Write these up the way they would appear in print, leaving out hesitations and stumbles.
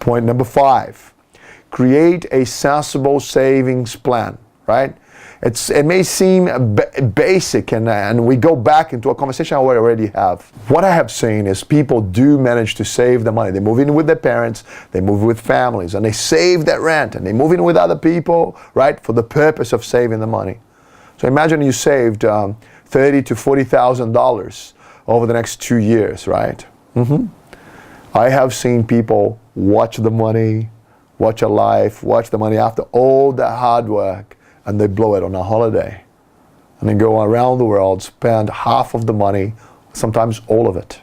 Point number 5, create a sensible savings plan, right? It may seem basic, and we go back into a conversation I already have. What I have seen is people do manage to save the money. They move in with their parents, they move with families, and they save that rent, and they move in with other people, right, for the purpose of saving the money. So imagine you saved $30,000 to $40,000 over the next 2 years, right? I have seen people watch the money, watch a life, watch the money after all that hard work, and they blow it on a holiday. And they go around the world, spend half of the money, sometimes all of it.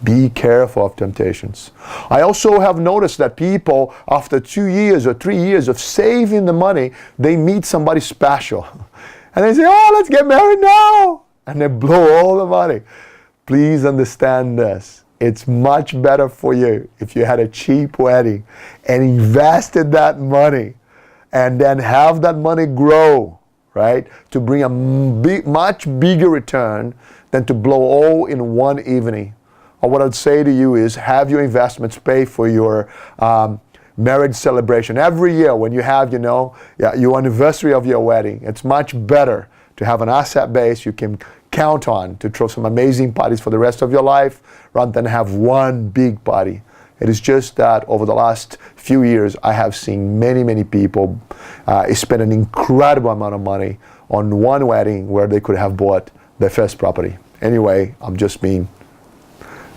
Be careful of temptations. I also have noticed that people, after 2 years or 3 years of saving the money, they meet somebody special. And they say, oh, let's get married now. And they blow all the money. Please understand this. It's much better for you if you had a cheap wedding and invested that money and then have that money grow, right, to bring a much bigger return than to blow all in one evening. Or what I'd say to you is have your investments pay for your marriage celebration. Every year when you have, your anniversary of your wedding, it's much better to have an asset base you can count on to throw some amazing parties for the rest of your life rather than have one big party. It is just that over the last few years, I have seen many people spend an incredible amount of money on one wedding where they could have bought their first property. Anyway, I'm just being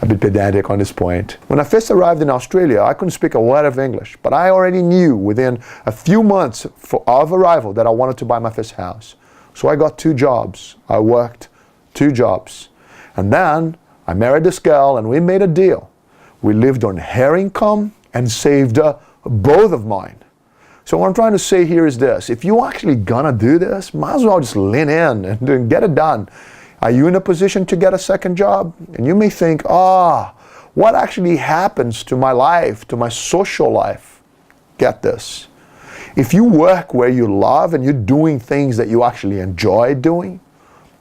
a bit pedantic on this point. When I first arrived in Australia, I couldn't speak a word of English, but I already knew within a few months of arrival that I wanted to buy my first house. So I got 2 jobs. I worked 2 jobs. And then I married this girl and we made a deal. We lived on her income and saved both of mine. So what I'm trying to say here is this. If you're actually gonna do this, might as well just lean in and get it done. Are you in a position to get a second job? And you may think, what actually happens to my life, to my social life? Get this. If you work where you love and you're doing things that you actually enjoy doing,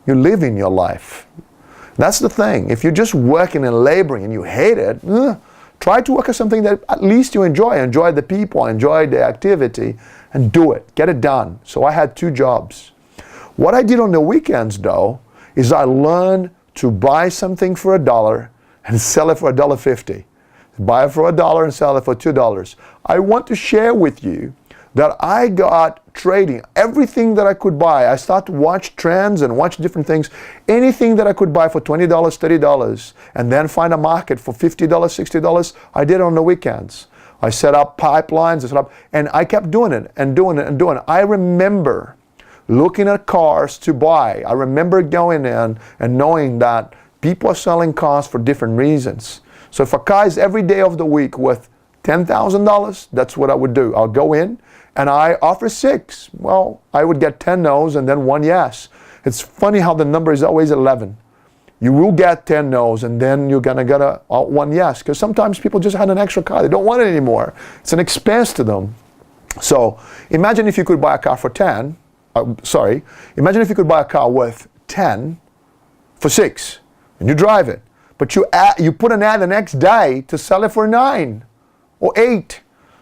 you're living your life. That's the thing. If you're just working and laboring and you hate it, try to work at something that at least you enjoy. Enjoy the people, enjoy the activity, and do it. Get it done. So I had 2 jobs. What I did on the weekends, though, is I learned to buy something for $1 and sell it for $1.50. Buy it for $1 and sell it for $2. I want to share with you that I got trading. Everything that I could buy, I started to watch trends and watch different things. Anything that I could buy for $20, $30, and then find a market for $50, $60, I did it on the weekends. I set up pipelines, and I kept doing it and doing it and doing it. I remember looking at cars to buy. I remember going in and knowing that people are selling cars for different reasons. So if a car is every day of the week worth $10,000, that's what I would do. I'll go in and I offer 6. Well, I would get 10 no's and then 1 yes. It's funny how the number is always 11. You will get 10 no's and then you're gonna get a 1 yes, because sometimes people just had an extra car. They don't want it anymore. It's an expense to them. So imagine if you could buy a car for 10. Imagine if you could buy a car worth 10 for 6 and you drive it. But you put an ad the next day to sell it for 9 or 8.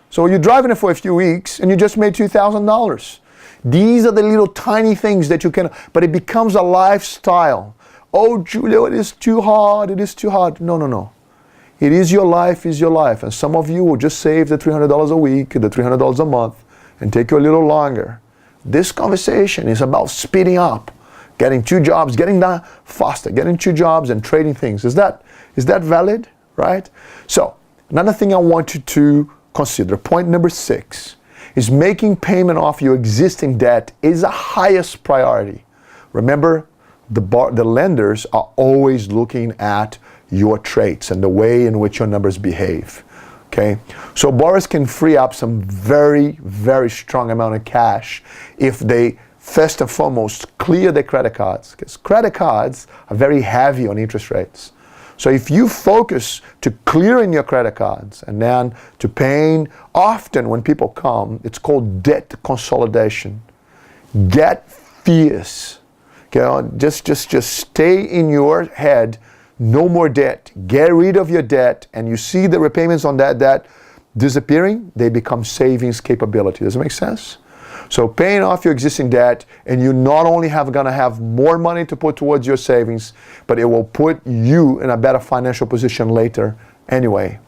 So you're driving it for a few weeks and you just made $2,000. These are the little tiny things that you can, but it becomes a lifestyle. Oh, Julio, it is too hard. It is too hard. No. It is your life, And some of you will just save the $300 a week, the $300 a month, and take you a little longer. This conversation is about speeding up, getting 2 jobs, getting done faster, getting 2 jobs and trading things. Is that valid, right? So another thing I want you to consider, point number 6, is making payment off your existing debt is the highest priority. Remember, the lenders are always looking at your traits and the way in which your numbers behave. Okay, so borrowers can free up some very, very strong amount of cash if they first and foremost clear their credit cards, because credit cards are very heavy on interest rates. So if you focus to clearing your credit cards and then to paying, often when people come, it's called debt consolidation. Get fierce. Okay, just stay in your head. No more debt. Get rid of your debt, and you see the repayments on that debt, disappearing, they become savings capability. Does it make sense? So paying off your existing debt, and you not only gonna have more money to put towards your savings, but it will put you in a better financial position later anyway.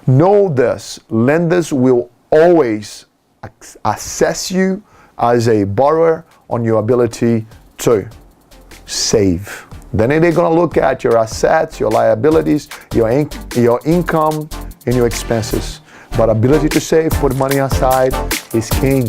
Know this, lenders will always assess you as a borrower on your ability to save. Then they're gonna look at your assets, your liabilities, your income, and your expenses. But ability to save, put money aside is king.